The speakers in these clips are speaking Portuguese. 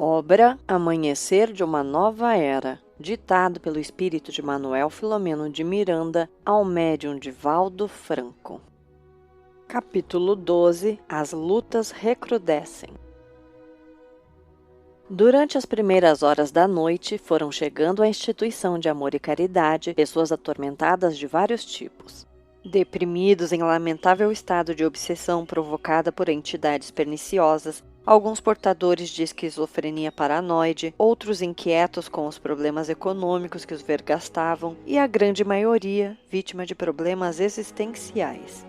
Obra Amanhecer de uma Nova Era, ditado pelo espírito de Manuel Filomeno de Miranda ao médium Divaldo Franco. Capítulo 12. As lutas recrudescem. Durante as primeiras horas da noite, foram chegando à instituição de amor e caridade pessoas atormentadas de vários tipos. Deprimidos em lamentável estado de obsessão provocada por entidades perniciosas, alguns portadores de esquizofrenia paranoide, outros inquietos com os problemas econômicos que os vergastavam e a grande maioria vítima de problemas existenciais.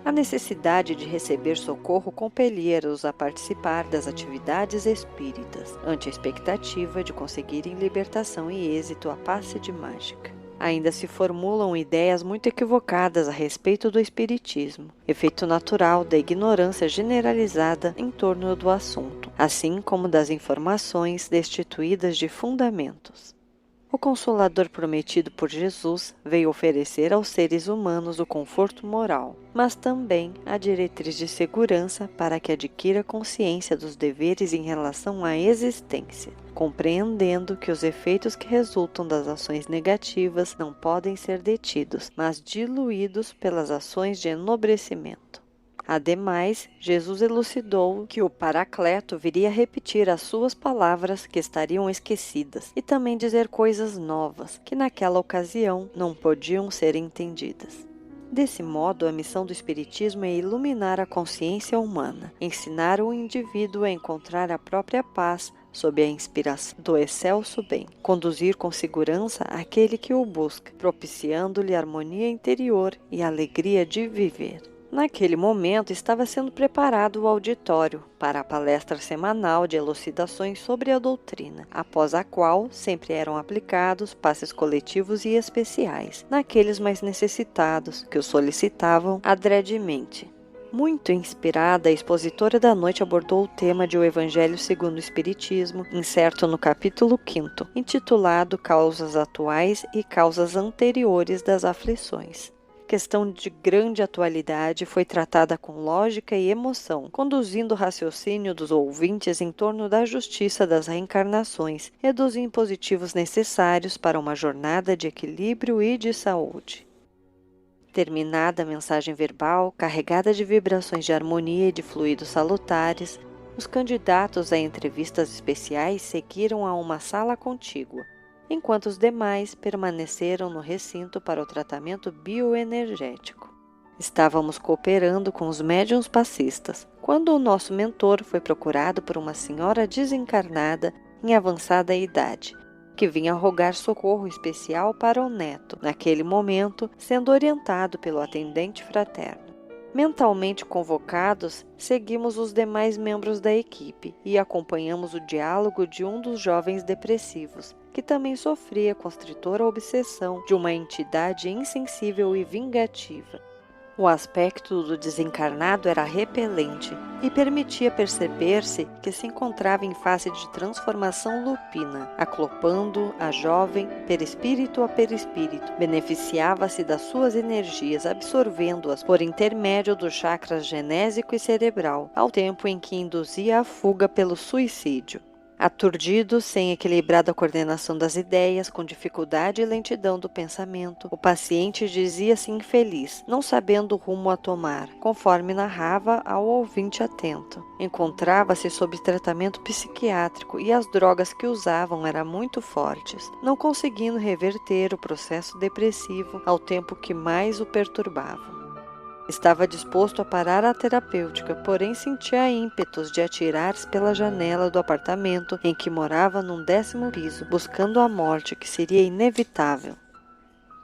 A necessidade de receber socorro compelia-os a participar das atividades espíritas, ante a expectativa de conseguirem libertação e êxito à passe de mágica. Ainda se formulam ideias muito equivocadas a respeito do espiritismo, efeito natural da ignorância generalizada em torno do assunto, assim como das informações destituídas de fundamentos. O Consolador prometido por Jesus veio oferecer aos seres humanos o conforto moral, mas também a diretriz de segurança para que adquira consciência dos deveres em relação à existência, compreendendo que os efeitos que resultam das ações negativas não podem ser detidos, mas diluídos pelas ações de enobrecimento. Ademais, Jesus elucidou que o Paracleto viria repetir as suas palavras que estariam esquecidas e também dizer coisas novas que naquela ocasião não podiam ser entendidas. Desse modo, a missão do Espiritismo é iluminar a consciência humana, ensinar o indivíduo a encontrar a própria paz sob a inspiração do excelso bem, conduzir com segurança aquele que o busca, propiciando-lhe harmonia interior e alegria de viver. Naquele momento estava sendo preparado o auditório para a palestra semanal de elucidações sobre a doutrina, após a qual sempre eram aplicados passes coletivos e especiais, naqueles mais necessitados, que o solicitavam adredemente. Muito inspirada, a expositora da noite abordou o tema de O Evangelho segundo o Espiritismo, incerto no capítulo 5º, intitulado Causas Atuais e Causas Anteriores das Aflições. Questão de grande atualidade foi tratada com lógica e emoção, conduzindo o raciocínio dos ouvintes em torno da justiça das reencarnações e dos impositivos necessários para uma jornada de equilíbrio e de saúde. Terminada a mensagem verbal, carregada de vibrações de harmonia e de fluidos salutares, os candidatos a entrevistas especiais seguiram a uma sala contígua, enquanto os demais permaneceram no recinto para o tratamento bioenergético. Estávamos cooperando com os médiuns passistas, quando o nosso mentor foi procurado por uma senhora desencarnada em avançada idade, que vinha rogar socorro especial para o neto, naquele momento sendo orientado pelo atendente fraterno. Mentalmente convocados, seguimos os demais membros da equipe e acompanhamos o diálogo de um dos jovens depressivos, que também sofria constritora obsessão de uma entidade insensível e vingativa. O aspecto do desencarnado era repelente e permitia perceber-se que se encontrava em fase de transformação lupina, aclopando a jovem perispírito a perispírito, beneficiava-se das suas energias, absorvendo-as por intermédio dos chakras genésico e cerebral, ao tempo em que induzia a fuga pelo suicídio. Aturdido, sem equilibrada coordenação das ideias, com dificuldade e lentidão do pensamento, o paciente dizia-se infeliz, não sabendo o rumo a tomar, conforme narrava ao ouvinte atento. Encontrava-se sob tratamento psiquiátrico e as drogas que usavam eram muito fortes, não conseguindo reverter o processo depressivo ao tempo que mais o perturbavam. Estava disposto a parar a terapêutica, porém sentia ímpetos de atirar-se pela janela do apartamento em que morava num 10º piso, buscando a morte que seria inevitável.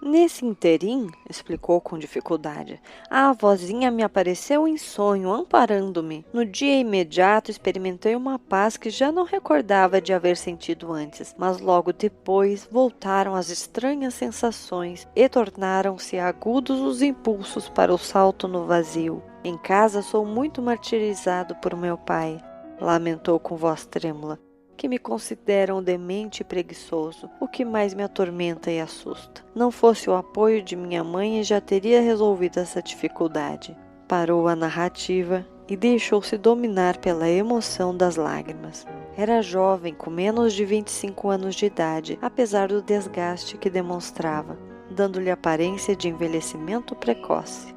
Nesse interim, explicou com dificuldade, a avózinha me apareceu em sonho, amparando-me. No dia imediato experimentei uma paz que já não recordava de haver sentido antes, mas logo depois voltaram as estranhas sensações e tornaram-se agudos os impulsos para o salto no vazio. Em casa sou muito martirizado por meu pai, lamentou com voz trêmula, que me consideram demente e preguiçoso, o que mais me atormenta e assusta. Não fosse o apoio de minha mãe, já teria resolvido essa dificuldade. Parou a narrativa e deixou-se dominar pela emoção das lágrimas. Era jovem, com menos de 25 anos de idade, apesar do desgaste que demonstrava, dando-lhe aparência de envelhecimento precoce.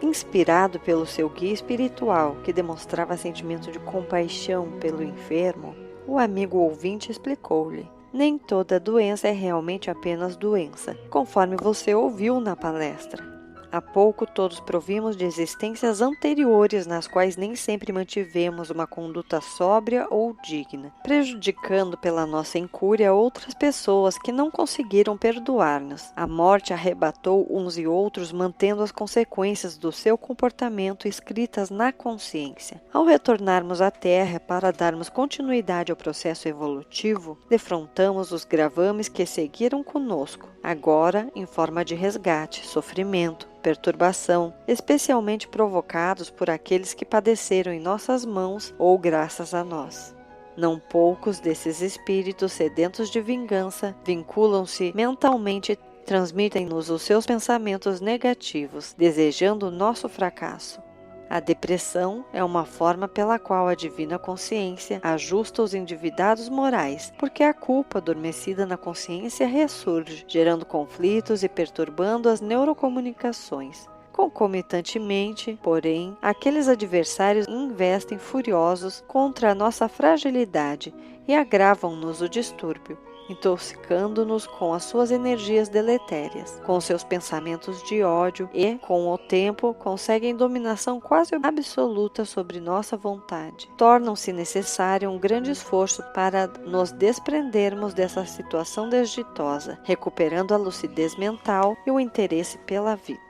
Inspirado pelo seu guia espiritual, que demonstrava sentimento de compaixão pelo enfermo, o amigo ouvinte explicou-lhe: nem toda doença é realmente apenas doença, conforme você ouviu na palestra. Há pouco todos provimos de existências anteriores nas quais nem sempre mantivemos uma conduta sóbria ou digna, prejudicando pela nossa incúria outras pessoas que não conseguiram perdoar-nos. A morte arrebatou uns e outros, mantendo as consequências do seu comportamento escritas na consciência. Ao retornarmos à Terra para darmos continuidade ao processo evolutivo, defrontamos os gravames que seguiram conosco, agora em forma de resgate, sofrimento, perturbação, especialmente provocados por aqueles que padeceram em nossas mãos ou graças a nós. Não poucos desses espíritos sedentos de vingança vinculam-se mentalmente, transmitem-nos os seus pensamentos negativos, desejando o nosso fracasso. A depressão é uma forma pela qual a divina consciência ajusta os endividados morais, porque a culpa adormecida na consciência ressurge, gerando conflitos e perturbando as neurocomunicações. Concomitantemente, porém, aqueles adversários investem furiosos contra a nossa fragilidade e agravam-nos o distúrbio, intoxicando-nos com as suas energias deletérias, com seus pensamentos de ódio e, com o tempo, conseguem dominação quase absoluta sobre nossa vontade. Tornam-se necessário um grande esforço para nos desprendermos dessa situação desditosa, recuperando a lucidez mental e o interesse pela vida.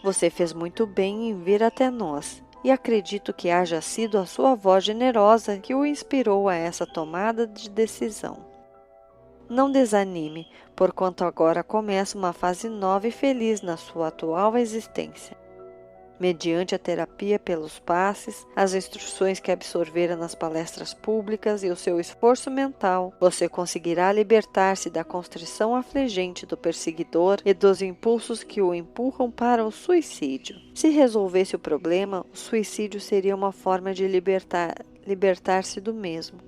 Você fez muito bem em vir até nós, e acredito que haja sido a sua voz generosa que o inspirou a essa tomada de decisão. Não desanime, porquanto agora começa uma fase nova e feliz na sua atual existência. Mediante a terapia pelos passes, as instruções que absorvera nas palestras públicas e o seu esforço mental, você conseguirá libertar-se da constrição afligente do perseguidor e dos impulsos que o empurram para o suicídio. Se resolvesse o problema, o suicídio seria uma forma de libertar-se do mesmo.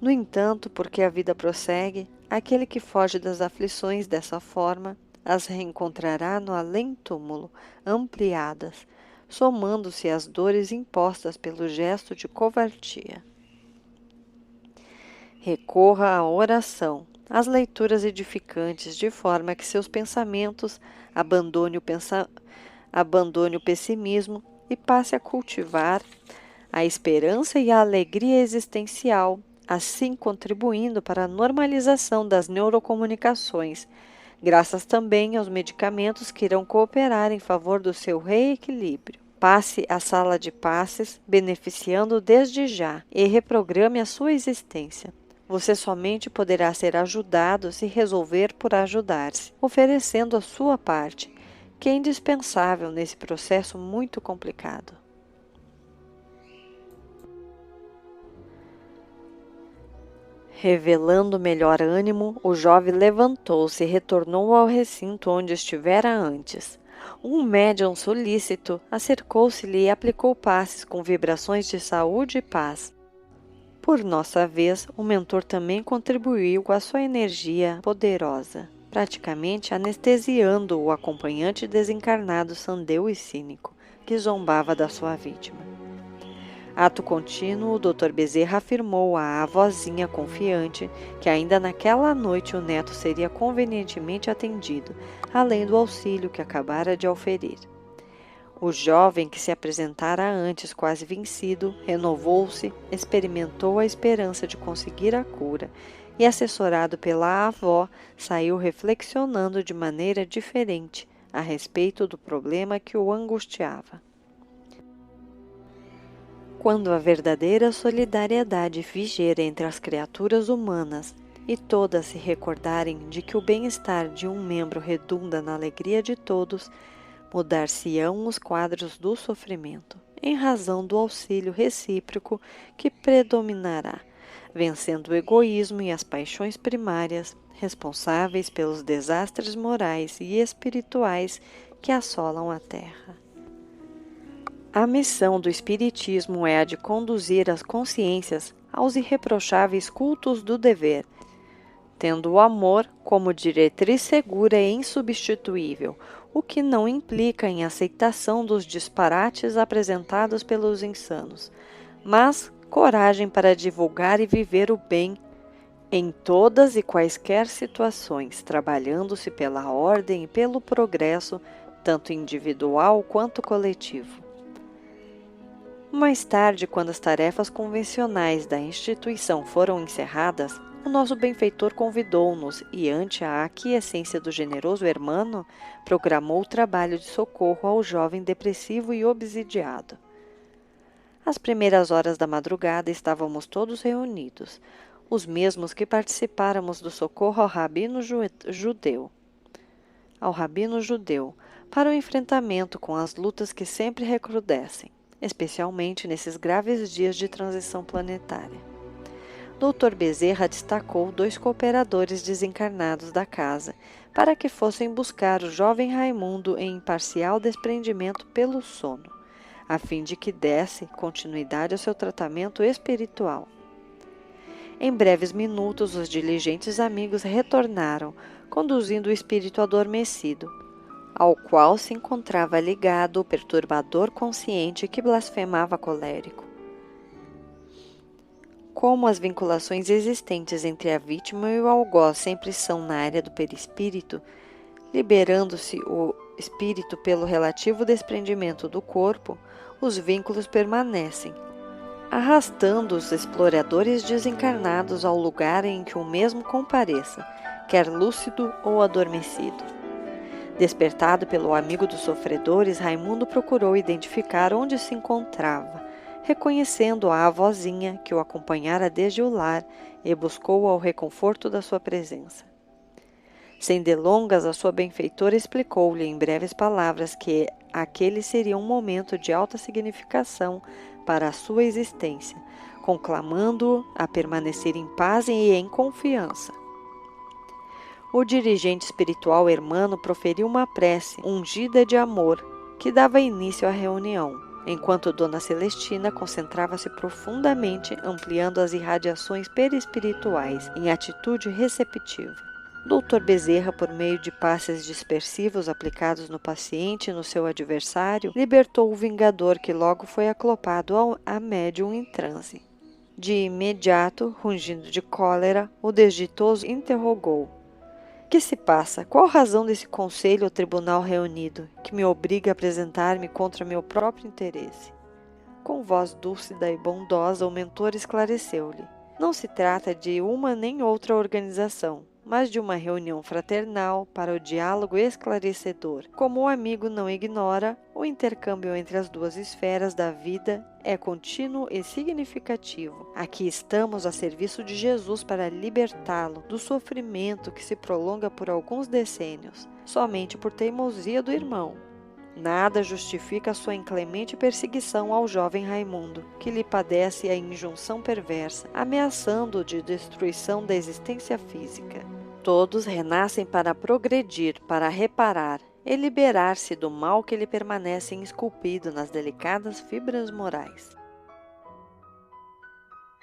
No entanto, porque a vida prossegue, aquele que foge das aflições dessa forma as reencontrará no além-túmulo, ampliadas, somando-se às dores impostas pelo gesto de covardia. Recorra à oração, às leituras edificantes, de forma que seus pensamentos abandone o pessimismo e passe a cultivar a esperança e a alegria existencial, assim contribuindo para a normalização das neurocomunicações, graças também aos medicamentos que irão cooperar em favor do seu reequilíbrio. Passe à sala de passes, beneficiando desde já, e reprograme a sua existência. Você somente poderá ser ajudado se resolver por ajudar-se, oferecendo a sua parte, que é indispensável nesse processo muito complicado. Revelando melhor ânimo, o jovem levantou-se e retornou ao recinto onde estivera antes. Um médium solícito acercou-se-lhe e aplicou passes com vibrações de saúde e paz. Por nossa vez, o mentor também contribuiu com a sua energia poderosa, praticamente anestesiando o acompanhante desencarnado sandeu e cínico, que zombava da sua vítima. Ato contínuo, o Dr. Bezerra afirmou à avózinha confiante que ainda naquela noite o neto seria convenientemente atendido, além do auxílio que acabara de oferir. O jovem, que se apresentara antes quase vencido, renovou-se, experimentou a esperança de conseguir a cura e, assessorado pela avó, saiu reflexionando de maneira diferente a respeito do problema que o angustiava. Quando a verdadeira solidariedade viger entre as criaturas humanas e todas se recordarem de que o bem-estar de um membro redunda na alegria de todos, mudar-se-ão os quadros do sofrimento, em razão do auxílio recíproco que predominará, vencendo o egoísmo e as paixões primárias, responsáveis pelos desastres morais e espirituais que assolam a Terra. A missão do Espiritismo é a de conduzir as consciências aos irreprocháveis cultos do dever, tendo o amor como diretriz segura e insubstituível, o que não implica em aceitação dos disparates apresentados pelos insanos, mas coragem para divulgar e viver o bem em todas e quaisquer situações, trabalhando-se pela ordem e pelo progresso, tanto individual quanto coletivo. Mais tarde, quando as tarefas convencionais da instituição foram encerradas, o nosso benfeitor convidou-nos e, ante a aquiescência do generoso hermano, programou o trabalho de socorro ao jovem depressivo e obsidiado. Às primeiras horas da madrugada estávamos todos reunidos, os mesmos que participáramos do socorro ao rabino judeu, para o enfrentamento com as lutas que sempre recrudescem, especialmente nesses graves dias de transição planetária. Dr. Bezerra destacou 2 cooperadores desencarnados da casa para que fossem buscar o jovem Raimundo em imparcial desprendimento pelo sono, a fim de que desse continuidade ao seu tratamento espiritual. Em breves minutos, os diligentes amigos retornaram, conduzindo o espírito adormecido, ao qual se encontrava ligado o perturbador consciente que blasfemava colérico. Como as vinculações existentes entre a vítima e o algoz sempre são na área do perispírito, liberando-se o espírito pelo relativo desprendimento do corpo, os vínculos permanecem, arrastando os exploradores desencarnados ao lugar em que o mesmo compareça, quer lúcido ou adormecido. Despertado pelo amigo dos sofredores, Raimundo procurou identificar onde se encontrava, reconhecendo a avózinha que o acompanhara desde o lar e buscou ao reconforto da sua presença. Sem delongas, a sua benfeitora explicou-lhe em breves palavras que aquele seria um momento de alta significação para a sua existência, conclamando-o a permanecer em paz e em confiança. O dirigente espiritual hermano proferiu uma prece ungida de amor que dava início à reunião, enquanto Dona Celestina concentrava-se profundamente, ampliando as irradiações perispirituais em atitude receptiva. Dr. Bezerra, por meio de passes dispersivos aplicados no paciente e no seu adversário, libertou o vingador que logo foi aclopado a médium em transe. De imediato, rungindo de cólera, o desditoso interrogou: "Que se passa? Qual a razão desse conselho ou tribunal reunido, que me obriga a apresentar-me contra meu próprio interesse?" Com voz dúlcida e bondosa, o mentor esclareceu-lhe: "Não se trata de uma nem outra organização, mas de uma reunião fraternal para o diálogo esclarecedor. Como o amigo não ignora, o intercâmbio entre as 2 esferas da vida é contínuo e significativo. Aqui estamos a serviço de Jesus para libertá-lo do sofrimento que se prolonga por alguns decênios, somente por teimosia do irmão. Nada justifica a sua inclemente perseguição ao jovem Raimundo, que lhe padece a injunção perversa, ameaçando-o de destruição da existência física. Todos renascem para progredir, para reparar e liberar-se do mal que lhe permanece esculpido nas delicadas fibras morais.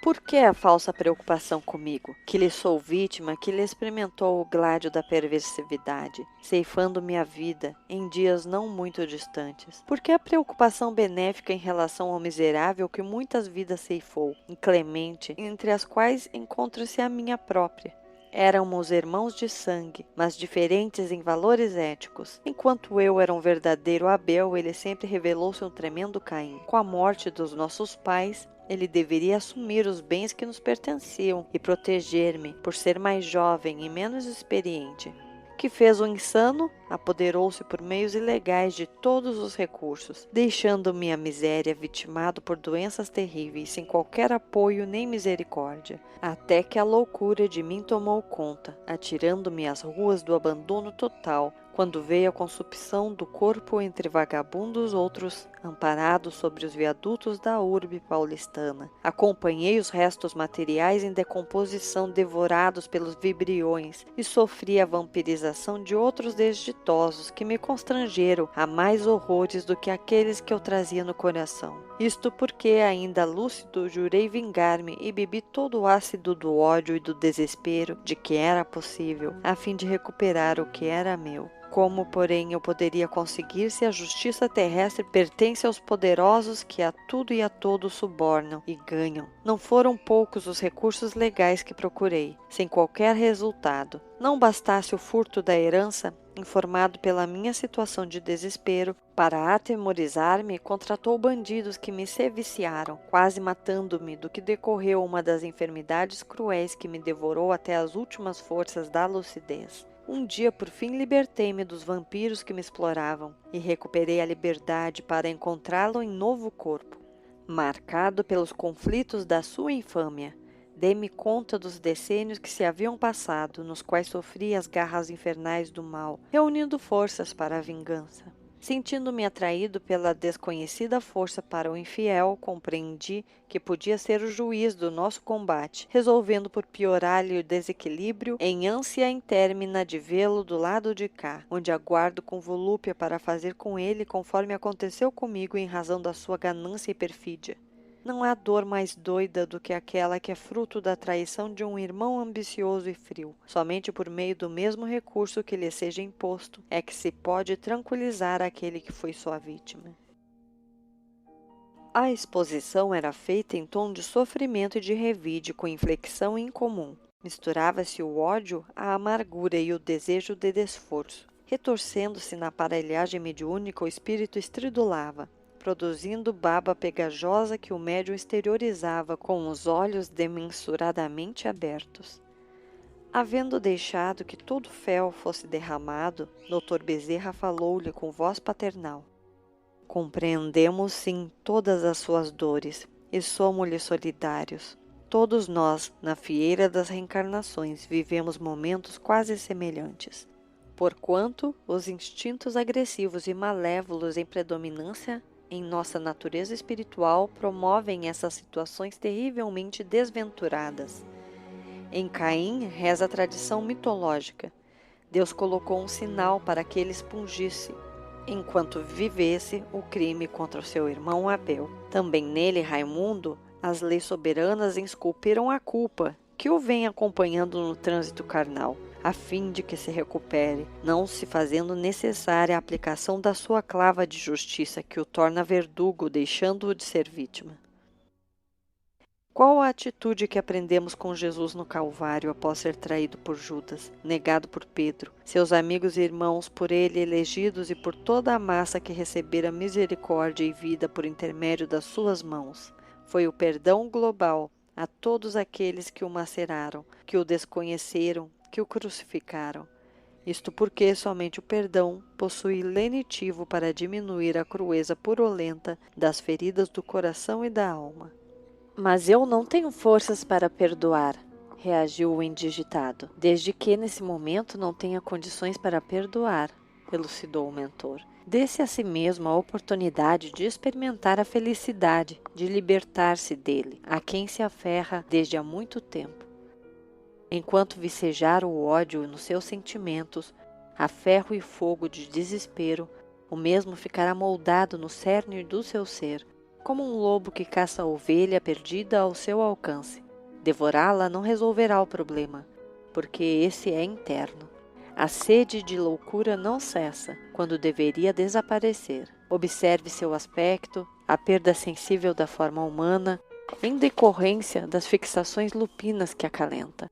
Por que a falsa preocupação comigo, que lhe sou vítima, que lhe experimentou o gládio da perversividade, ceifando-me a vida em dias não muito distantes? Por que a preocupação benéfica em relação ao miserável que muitas vidas ceifou, inclemente, entre as quais encontra-se a minha própria? Éramos irmãos de sangue, mas diferentes em valores éticos. Enquanto eu era um verdadeiro Abel, ele sempre revelou-se um tremendo Caim. Com a morte dos nossos pais, ele deveria assumir os bens que nos pertenciam e proteger-me, por ser mais jovem e menos experiente. Que fez o insano, apoderou-se por meios ilegais de todos os recursos, deixando-me a miséria, vitimado por doenças terríveis, sem qualquer apoio nem misericórdia, até que a loucura de mim tomou conta, atirando-me às ruas do abandono total, quando veio a consumpção do corpo entre vagabundos outros amparados sobre os viadutos da urbe paulistana. Acompanhei os restos materiais em decomposição devorados pelos vibriões e sofri a vampirização de outros desditosos que me constrangeram a mais horrores do que aqueles que eu trazia no coração. Isto porque, ainda lúcido, jurei vingar-me e bebi todo o ácido do ódio e do desespero de que era possível, a fim de recuperar o que era meu. Como, porém, eu poderia conseguir se a justiça terrestre pertence aos poderosos que a tudo e a todos subornam e ganham? Não foram poucos os recursos legais que procurei, sem qualquer resultado. Não bastasse o furto da herança, informado pela minha situação de desespero, para atemorizar-me, contratou bandidos que me seviciaram, quase matando-me, do que decorreu uma das enfermidades cruéis que me devorou até as últimas forças da lucidez. Um dia, por fim, libertei-me dos vampiros que me exploravam e recuperei a liberdade para encontrá-lo em novo corpo. Marcado pelos conflitos da sua infâmia, dei-me conta dos decênios que se haviam passado, nos quais sofri as garras infernais do mal, reunindo forças para a vingança. Sentindo-me atraído pela desconhecida força para o infiel, compreendi que podia ser o juiz do nosso combate, resolvendo por piorar-lhe o desequilíbrio em ânsia intermina de vê-lo do lado de cá, onde aguardo com volúpia para fazer com ele conforme aconteceu comigo em razão da sua ganância e perfídia. Não há dor mais doida do que aquela que é fruto da traição de um irmão ambicioso e frio. Somente por meio do mesmo recurso que lhe seja imposto é que se pode tranquilizar aquele que foi sua vítima. A exposição era feita em tom de sofrimento e de revide com inflexão incomum. Misturava-se o ódio à amargura e o desejo de desforço. Retorcendo-se na aparelhagem mediúnica, o espírito estridulava, produzindo baba pegajosa que o médium exteriorizava com os olhos desmensuradamente abertos. Havendo deixado que todo o fel fosse derramado, Dr. Bezerra falou-lhe com voz paternal. Compreendemos, sim, todas as suas dores e somos-lhe solidários. Todos nós, na fieira das reencarnações, vivemos momentos quase semelhantes. Porquanto os instintos agressivos e malévolos em predominância em nossa natureza espiritual promovem essas situações terrivelmente desventuradas. Em Caim reza a tradição mitológica. Deus colocou um sinal para que ele expungisse, enquanto vivesse, o crime contra o seu irmão Abel. Também nele, Raimundo, as leis soberanas esculpiram a culpa, que o vem acompanhando no trânsito carnal, a fim de que se recupere, não se fazendo necessária a aplicação da sua clava de justiça que o torna verdugo, deixando-o de ser vítima. Qual a atitude que aprendemos com Jesus no Calvário após ser traído por Judas, negado por Pedro, seus amigos e irmãos por ele elegidos e por toda a massa que recebera misericórdia e vida por intermédio das suas mãos? Foi o perdão global a todos aqueles que o maceraram, que o desconheceram, que o crucificaram. Isto porque somente o perdão possui lenitivo para diminuir a crueza purulenta das feridas do coração e da alma. Mas eu não tenho forças para perdoar, reagiu o indigitado, desde que nesse momento não tenha condições para perdoar, elucidou o mentor. Dê-se a si mesmo a oportunidade de experimentar a felicidade, de libertar-se dele, a quem se aferra desde há muito tempo. Enquanto vicejar o ódio nos seus sentimentos, a ferro e fogo de desespero, o mesmo ficará moldado no cerne do seu ser, como um lobo que caça a ovelha perdida ao seu alcance. Devorá-la não resolverá o problema, porque esse é interno. A sede de loucura não cessa, quando deveria desaparecer. Observe seu aspecto, a perda sensível da forma humana, em decorrência das fixações lupinas que acalenta.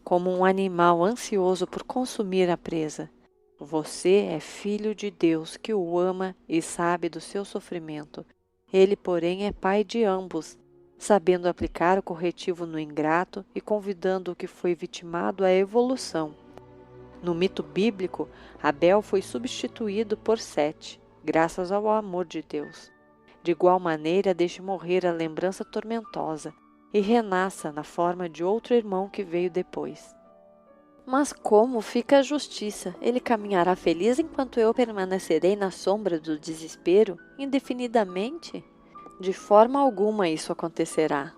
Como um animal ansioso por consumir a presa. Você é filho de Deus que o ama e sabe do seu sofrimento. Ele, porém, é pai de ambos, sabendo aplicar o corretivo no ingrato e convidando o que foi vitimado à evolução. No mito bíblico, Abel foi substituído por Sete, graças ao amor de Deus. De igual maneira, deixe morrer a lembrança tormentosa e renasça na forma de outro irmão que veio depois. Mas como fica a justiça? Ele caminhará feliz enquanto eu permanecerei na sombra do desespero, indefinidamente? De forma alguma isso acontecerá,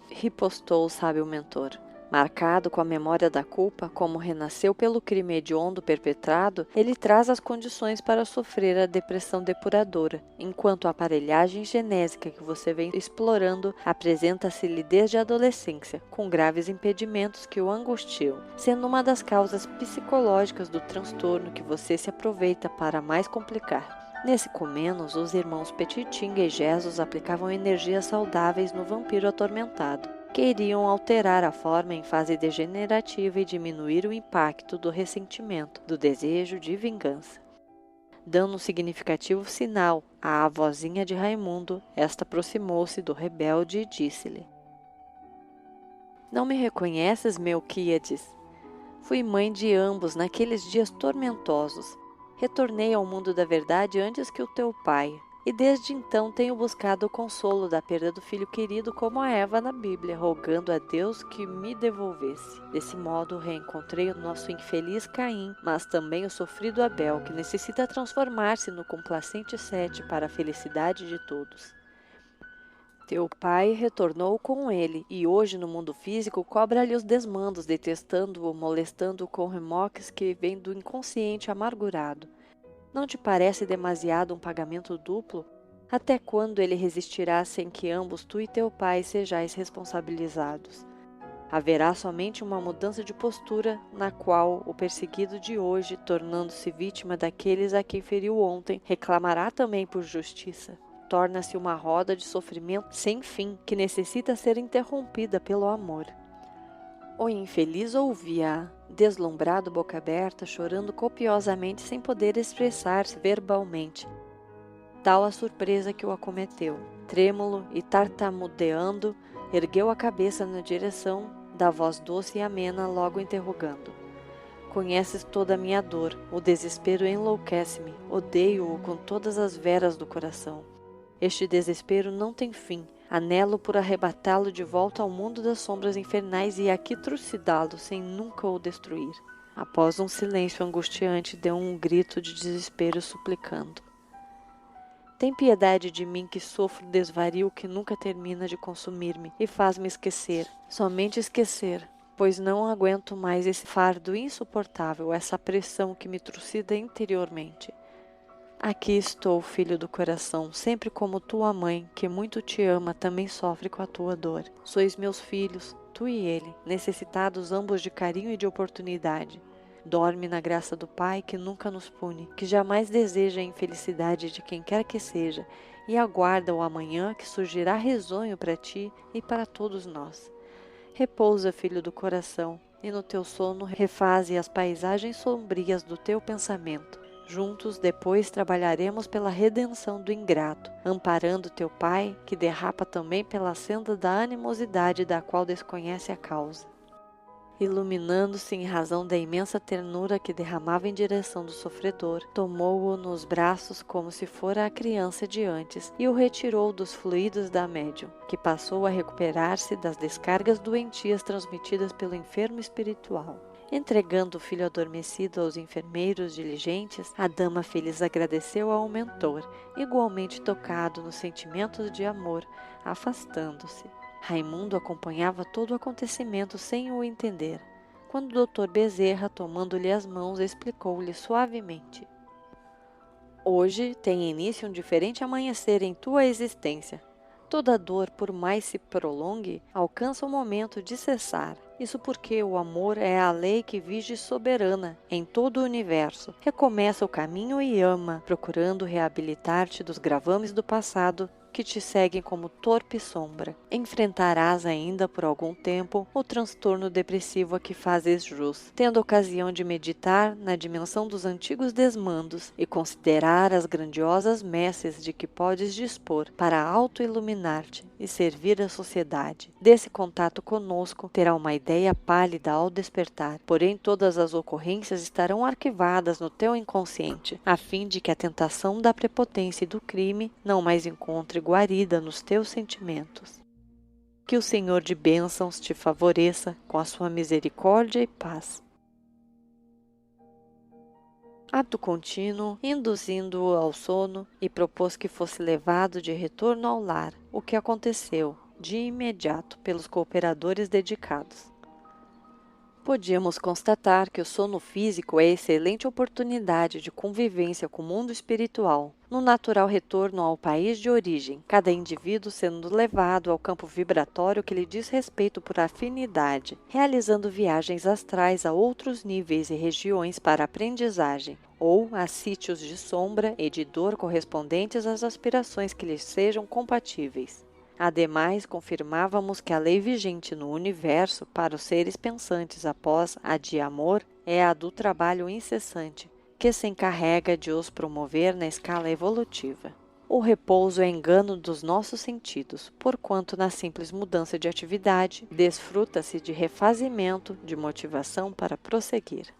ripostou o sábio mentor. Marcado com a memória da culpa, como renasceu pelo crime hediondo perpetrado, ele traz as condições para sofrer a depressão depuradora, enquanto a aparelhagem genésica que você vem explorando apresenta-se-lhe desde a adolescência, com graves impedimentos que o angustiam, sendo uma das causas psicológicas do transtorno que você se aproveita para mais complicar. Nesse comenos, os irmãos Petitinga e Jesus aplicavam energias saudáveis no vampiro atormentado. Queriam alterar a forma em fase degenerativa e diminuir o impacto do ressentimento, do desejo de vingança. Dando um significativo sinal à avózinha de Raimundo, esta aproximou-se do rebelde e disse-lhe: Não me reconheces, Melquíades? Fui mãe de ambos naqueles dias tormentosos. Retornei ao mundo da verdade antes que o teu pai, e desde então tenho buscado o consolo da perda do filho querido como a Eva na Bíblia, rogando a Deus que me devolvesse. Desse modo reencontrei o nosso infeliz Caim, mas também o sofrido Abel, que necessita transformar-se no complacente Sete para a felicidade de todos. Teu pai retornou com ele, e hoje no mundo físico cobra-lhe os desmandos, detestando-o, molestando-o com remoques que vêm do inconsciente amargurado. Não te parece demasiado um pagamento duplo? Até quando ele resistirá sem que ambos, tu e teu pai, sejais responsabilizados? Haverá somente uma mudança de postura, na qual o perseguido de hoje, tornando-se vítima daqueles a quem feriu ontem, reclamará também por justiça. Torna-se uma roda de sofrimento sem fim, que necessita ser interrompida pelo amor. O infeliz ouvia-a, deslumbrado, boca aberta, chorando copiosamente sem poder expressar-se verbalmente. Tal a surpresa que o acometeu. Trêmulo e tartamudeando, ergueu a cabeça na direção da voz doce e amena, logo interrogando. Conheces toda a minha dor, o desespero enlouquece-me, odeio-o com todas as veras do coração. Este desespero não tem fim. Anelo por arrebatá-lo de volta ao mundo das sombras infernais e aqui trucidá-lo sem nunca o destruir. Após um silêncio angustiante, deu um grito de desespero suplicando. Tem piedade de mim que sofro desvario que nunca termina de consumir-me e faz-me esquecer, somente esquecer, pois não aguento mais esse fardo insuportável, essa pressão que me trucida interiormente. Aqui estou, filho do coração, sempre como tua mãe, que muito te ama, também sofre com a tua dor. Sois meus filhos, tu e ele, necessitados ambos de carinho e de oportunidade. Dorme na graça do Pai, que nunca nos pune, que jamais deseja a infelicidade de quem quer que seja, e aguarda o amanhã que surgirá risonho para ti e para todos nós. Repousa, filho do coração, e no teu sono refaze as paisagens sombrias do teu pensamento. Juntos, depois, trabalharemos pela redenção do ingrato, amparando teu pai, que derrapa também pela senda da animosidade da qual desconhece a causa. Iluminando-se em razão da imensa ternura que derramava em direção do sofredor, tomou-o nos braços como se fora a criança de antes e o retirou dos fluidos da médium, que passou a recuperar-se das descargas doentias transmitidas pelo enfermo espiritual. Entregando o filho adormecido aos enfermeiros diligentes, a dama feliz agradeceu ao mentor, igualmente tocado nos sentimentos de amor, afastando-se. Raimundo acompanhava todo o acontecimento sem o entender, quando o Dr. Bezerra, tomando-lhe as mãos, explicou-lhe suavemente. Hoje tem início um diferente amanhecer em tua existência. Toda dor, por mais se prolongue, alcança o momento de cessar. Isso porque o amor é a lei que vige soberana em todo o universo. Recomeça o caminho e ama, procurando reabilitar-te dos gravames do passado que te seguem como torpe sombra. Enfrentarás ainda por algum tempo o transtorno depressivo a que fazes jus, tendo ocasião de meditar na dimensão dos antigos desmandos e considerar as grandiosas messes de que podes dispor para auto-iluminar-te e servir a sociedade. Desse contato conosco terá uma ideia pálida ao despertar, porém todas as ocorrências estarão arquivadas no teu inconsciente, a fim de que a tentação da prepotência e do crime não mais encontre guarida nos teus sentimentos. Que o Senhor de bênçãos te favoreça com a sua misericórdia e paz. Ato contínuo, induzindo-o ao sono, e propôs que fosse levado de retorno ao lar, o que aconteceu, de imediato, pelos cooperadores dedicados. Podíamos constatar que o sono físico é excelente oportunidade de convivência com o mundo espiritual, no natural retorno ao país de origem, cada indivíduo sendo levado ao campo vibratório que lhe diz respeito por afinidade, realizando viagens astrais a outros níveis e regiões para aprendizagem, ou a sítios de sombra e de dor correspondentes às aspirações que lhes sejam compatíveis. Ademais, confirmávamos que a lei vigente no universo para os seres pensantes após a de amor é a do trabalho incessante, que se encarrega de os promover na escala evolutiva. O repouso é engano dos nossos sentidos, porquanto na simples mudança de atividade, desfruta-se de refazimento, de motivação para prosseguir.